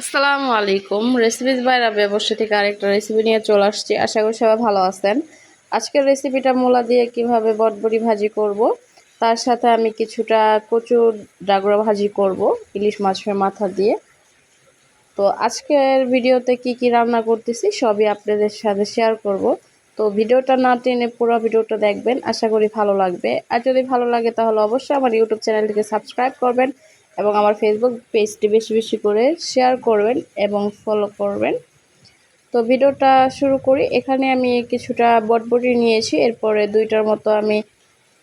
আসসালামু আলাইকুম। Recipes by Rabiya বসে থেকে আরেকটা রেসিপি নিয়ে চলে আসছি। আশা করি সবাই ভালো আছেন। আজকের রেসিপিটা মূলা দিয়ে কিভাবে বটবড়ি ভাজি করব, তার সাথে আমি কিছুটা কচুর ডাগরা ভাজি করব ইলিশ মাছের মাথা দিয়ে। তো আজকের ভিডিওতে কি কি রান্না করতেছি সবই আপনাদের সাথে শেয়ার করব। তো ভিডিওটা না টেনে পুরো ভিডিওটা দেখবেন, আশা করি ভালো লাগবে। আর যদি ভালো লাগে তাহলে অবশ্যই আমার ইউটিউব চ্যানেলটিকে সাবস্ক্রাইব করবেন এবং আমার ফেসবুক পেজটি বেশি বেশি করে শেয়ার করবেন এবং ফলো করবেন। তো ভিডিওটা শুরু করি। এখানে আমি কিছুটা বটবটি নিয়েছি, এরপরে দুইটার মতো আমি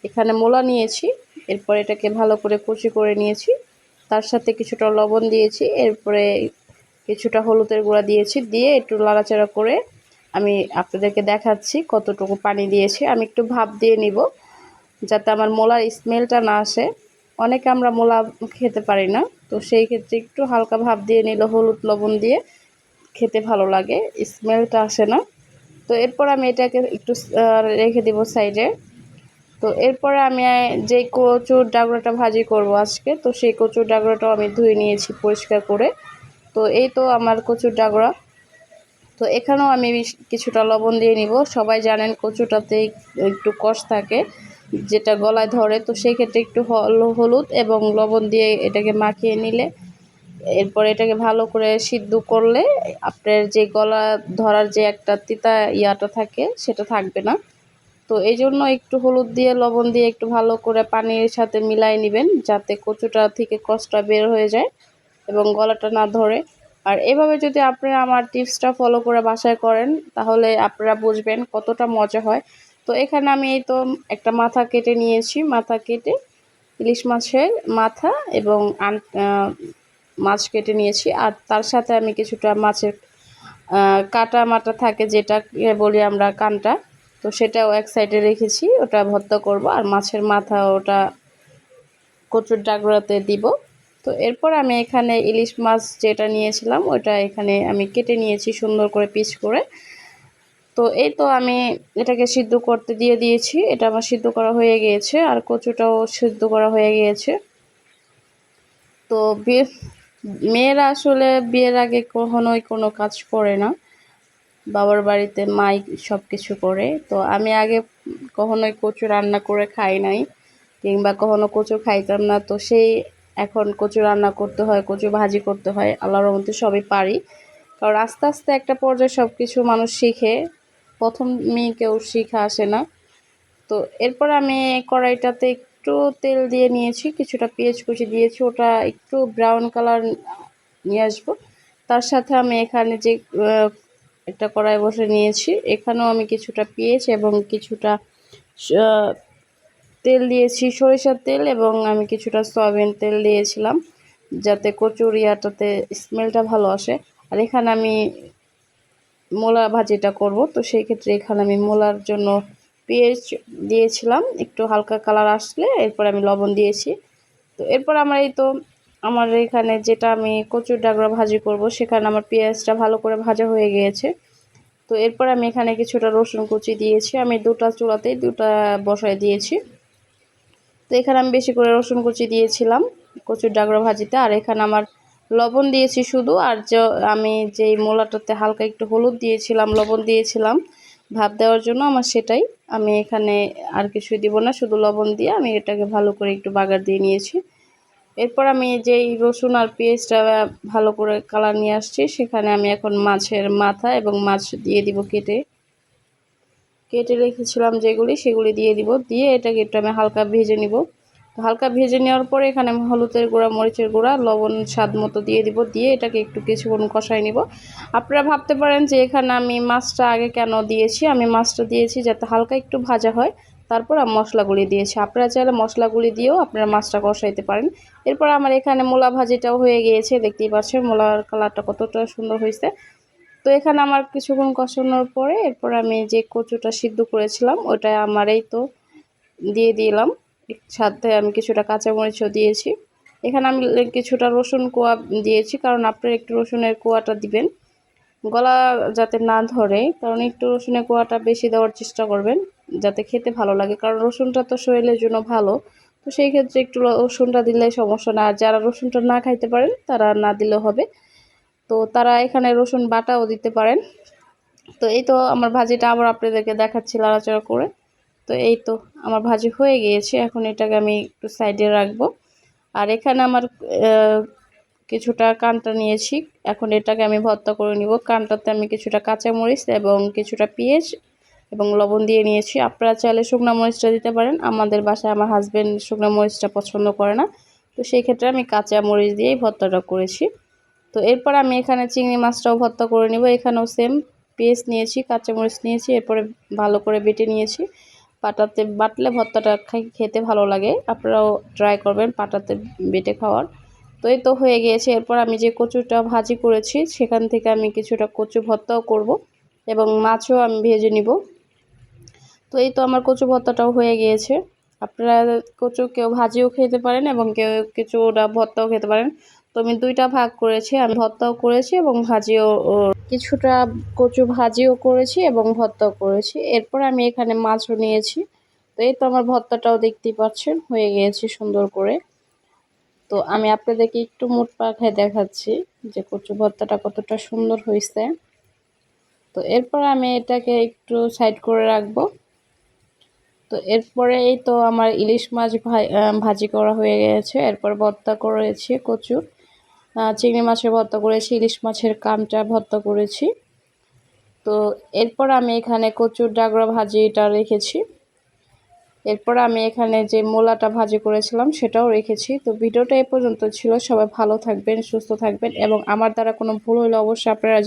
এখানে মূলা নিয়েছি, এরপর এটাকে ভালো করে কুচি করে নিয়েছি, তার সাথে কিছুটা লবণ দিয়েছি, এরপরে কিছুটা হলুদের গুঁড়া দিয়েছি, দিয়ে একটু নাড়াচাড়া করে আমি আপনাদেরকে দেখাচ্ছি কতটুকু পানি দিয়েছি। আমি একটু ভাপ দিয়ে নিব যাতে আমার মূলার স্মেলটা না আসে। অনেকে আমরা মূলা খেতে পারি না, তো সেই ক্ষেত্রে একটু হালকা ভাপ দিয়ে নিলে হলুদ লবণ দিয়ে খেতে ভালো লাগে, স্মেলটা আসে না। তো এরপর আমি এটাকে একটু রেখে দিব সাইডে। তো এরপরে আমি যেই কচুর ডাগরাটা ভাজি করব আজকে, তো সেই কচুর ডাগরাটাও আমি ধুয়ে নিয়েছি পরিষ্কার করে। তো এই তো আমার কচুর ডাগরা। তো এখানেও আমি কিছুটা লবণ দিয়ে নিব। সবাই জানেন কচুটাতে একটু কষ থাকে যেটা গলায় ধরে, তো সেই ক্ষেত্রে একটু হলুদ এবং লবণ দিয়ে এটাকে মাখিয়ে নিলে, এরপর এটাকে ভালো করে সিদ্ধ করলে আপনার যে গলা ধরার যে একটা তিতা ইয়াটা থাকে সেটা থাকবে না। তো এই জন্য একটু হলুদ দিয়ে লবণ দিয়ে একটু ভালো করে পানির সাথে মিলাই নেবেন যাতে কচুটা থেকে কষটা বের হয়ে যায় এবং গলাটা না ধরে। আর এভাবে যদি আপনারা আমার টিপসটা ফলো করে বাসায় করেন তাহলে আপনারা বুঝবেন কতটা মজা হয়। তো এখানে আমি এই তো একটা মাথা কেটে নিয়েছি, মাথা কেটে ইলিশ মাছের মাথা এবং মাছ কেটে নিয়েছি। আর তার সাথে আমি কিছুটা মাছের কাটা মাটা থাকে যেটাকে বলি আমরা কানটা, তো সেটাও এক সাইডে রেখেছি, ওটা ভর্তা করব। আর মাছের মাথা ওটা কচুর ডাগরাতে দিব। তো এরপর আমি এখানে ইলিশ মাছ যেটা নিয়েছিলাম ওটা এখানে আমি কেটে নিয়েছি সুন্দর করে পিস করে। তো এই তো আমি এটাকে সিদ্ধ করতে দিয়ে দিয়েছি, এটা আমার সিদ্ধ করা হয়ে গিয়েছে আর কচুটাও সিদ্ধ করা হয়ে গিয়েছে। তো মেয়েরা আসলে বিয়ের আগে কখনোই কোনো কাজ করে না, বাবার বাড়িতে মাই সব কিছু করে। তো আমি আগে কখনোই কচু রান্না করে খাই নাই, কিংবা কখনো কচু খাইতাম না। তো সেই এখন কচু রান্না করতে হয়, কচু ভাজি করতে হয়, আল্লাহর রহমতে সবই পারি। কারণ আস্তে আস্তে একটা পর্যায়ে সব কিছু মানুষ শিখে, প্রথমেই কেউ শিখা আসে না। তো এরপর আমি কড়াইটাতে একটু তেল দিয়ে নিয়েছি, কিছুটা পেঁয়াজ কুচি দিয়েছি, ওটা একটু ব্রাউন কালার নিয়ে আসবো। তার সাথে আমি এখানে যে একটা কড়াই বসে নিয়েছি, এখানেও আমি কিছুটা পেঁয়াজ এবং কিছুটা তেল দিয়েছি, সরিষার তেল, এবং আমি কিছুটা সয়াবিন তেল দিয়েছিলাম যাতে কচুরিয়াটাতে স্মেলটা ভালো আসে। আর এখানে আমি মূলা ভাজিটা করব, তো সেই ক্ষেত্রে এখানে আমি মূলার জন্য পেঁয়াজ দিয়েছিলাম, একটু হালকা কালার আসলে এরপর আমি লবণ দিয়েছি। তো এরপর আমার এই তো আমার এখানে যেটা আমি কচুর ডাগরা ভাজি করব সেখানে আমার পেঁয়াজটা ভালো করে ভাজা হয়ে গিয়েছে। তো এরপর আমি এখানে কিছুটা রসুন কুচি দিয়েছি, আমি দুটা চুলাতেই দুটা বসায় দিয়েছি। তো এখানে আমি বেশি করে রসুন কুচি দিয়েছিলাম কচুর ডাগরা ভাজিতে। আর এখানে আমার লবণ দিয়েছি শুধু, আর যে আমি যেই মূলাটাতে হালকা একটু হলুদ দিয়েছিলাম, লবণ দিয়েছিলাম ভাপ দেওয়ার জন্য আমার, সেটাই আমি এখানে আর কিছুই দিব না, শুধু লবণ দিয়ে আমি এটাকে ভালো করে একটু বাগার দিয়ে নিয়েছি। এরপর আমি যেই রসুন আর পেঁয়াজটা ভালো করে কালার নিয়ে আসছি সেখানে আমি এখন মাছের মাথা এবং মাছ দিয়ে দিব, কেটে কেটে রেখেছিলাম যেগুলি সেগুলি দিয়ে দিব, দিয়ে এটাকে একটু আমি হালকা ভেজে নিব। হালকা ভেজে নেওয়ার পরে এখানে আমি হলুদের গুঁড়া, মরিচের গুঁড়া, লবণ স্বাদ মতো দিয়ে দিব, দিয়ে এটাকে একটু কিছুক্ষণ কষাই নিব। আপনারা ভাবতে পারেন যে এখানে আমি মাছটা আগে কেন দিয়েছি, আমি মাছটা দিয়েছি যাতে হালকা একটু ভাজা হয়, তারপর আমি মশলাগুলি দিয়েছি। আপনারা চাইলে মশলাগুলি দিয়েও আপনারা মাছটা কষাইতে পারেন। এরপর আমার এখানে মূলা ভাজিটাও হয়ে গিয়েছে, দেখতেই পাচ্ছেন মূলার কালারটা কতটা সুন্দর হয়েছে। তো এখানে আমার কিছুক্ষণ কষানোর পরে এরপর আমি যে কচুটা সিদ্ধ করেছিলাম ওটা আমার এই তো দিয়ে দিলাম, সাথে আমি কিছুটা কাঁচামরিচও দিয়েছি। এখানে আমি কিছুটা রসুন কোয়া দিয়েছি, কারণ আপনারা একটু রসুনের কোয়াটা দিবেন গলা যাতে না ধরে, কারণ একটু রসুনের কোয়াটা বেশি দেওয়ার চেষ্টা করবেন যাতে খেতে ভালো লাগে, কারণ রসুনটা তো শরীরের জন্য ভালো। তো সেই ক্ষেত্রে একটু রসুনটা দিলে সমস্যা না, আর যারা রসুনটা না খাইতে পারেন তারা না দিলেও হবে। তো তারা এখানে রসুন বাটাও দিতে পারেন। তো এই তো আমার ভাজিটা আবার আপনাদেরকে দেখাচ্ছি নাড়াচাড়া করে। তো এই তো আমার ভাজি হয়ে গিয়েছে, এখন এটাকে আমি একটু সাইডে রাখবো। আর এখানে আমার কিছুটা কাঁটা নিয়েছি, এখন এটাকে আমি ভর্তা করে নিব। কাঁটাতে আমি কিছুটা কাঁচামরিচ এবং কিছুটা পেঁয়াজ এবং লবণ দিয়ে নিয়েছি। আপনারা চাইলে শুকনো মরিচটা দিতে পারেন, আমাদের বাসায় আমার হাজব্যান্ড শুকনো মরিচটা পছন্দ করে না, তো সেই ক্ষেত্রে আমি কাঁচা মরিচ দিয়েই ভর্তাটা করেছি। তো এরপর আমি এখানে চিংড়ি মাছটাও ভর্তা করে নিব। এখানেও সেম পেস্ট নিয়েছি, কাঁচামরিচ নিয়েছি, এরপরে ভালো করে বেটে নিয়েছি। পাটাতে বাটলে ভর্তাটা খেতে ভালো লাগে, আপনারাও ট্রাই করবেন পাটাতে বেটে খাওয়ার। তো এই তো হয়ে গিয়েছে। এরপর আমি যে কচুটা ভাজি করেছি সেখান থেকে আমি কিছুটা কচু ভর্তাও করব এবং মাছও আমি ভেজে নিব। তো এই তো আমার কচু ভর্তাটাও হয়ে গিয়েছে। আপনারা কচু কেউ ভাজিও খেতে পারেন এবং কেউ কিছুটা ভর্তাও খেতে পারেন। তো আমি দুইটা ভাগ করেছি, আমি ভর্তাও করেছি এবং ভাজিও, কিছুটা কচু ভাজিও করেছি এবং ভর্তাও করেছি। এরপর আমি এখানে মাছও নিয়েছি। তো এই তো আমার ভর্তাটাও দেখতেই পাচ্ছেন হয়ে গিয়েছে সুন্দর করে। তো আমি আপনাদেরকে একটু মুট পাখায় দেখাচ্ছি যে কচু ভর্তাটা কতটা সুন্দর হয়েছে। তো এরপর আমি এটাকে একটু সাইড করে রাখবো। তো এরপরে এই তো আমার ইলিশ মাছ ভাজি করা হয়ে গেছে। এরপর ভর্তা করেছি কচু, চিংড়ি মাছের ভর্তা করেছি, ইলিশ মাছের কামটা ভর্তা করেছি। তো এরপর আমি এখানে কচুর ডাগরা ভাজিটা রেখেছি। এরপর আমি এখানে যে মূলাটা ভাজি করেছিলাম সেটাও রেখেছি। তো ভিডিওটা এ পর্যন্ত ছিল। সবাই ভালো থাকবেন, সুস্থ থাকবেন এবং আমার দ্বারা কোনো ভুল হলে অবশ্যই আপনারা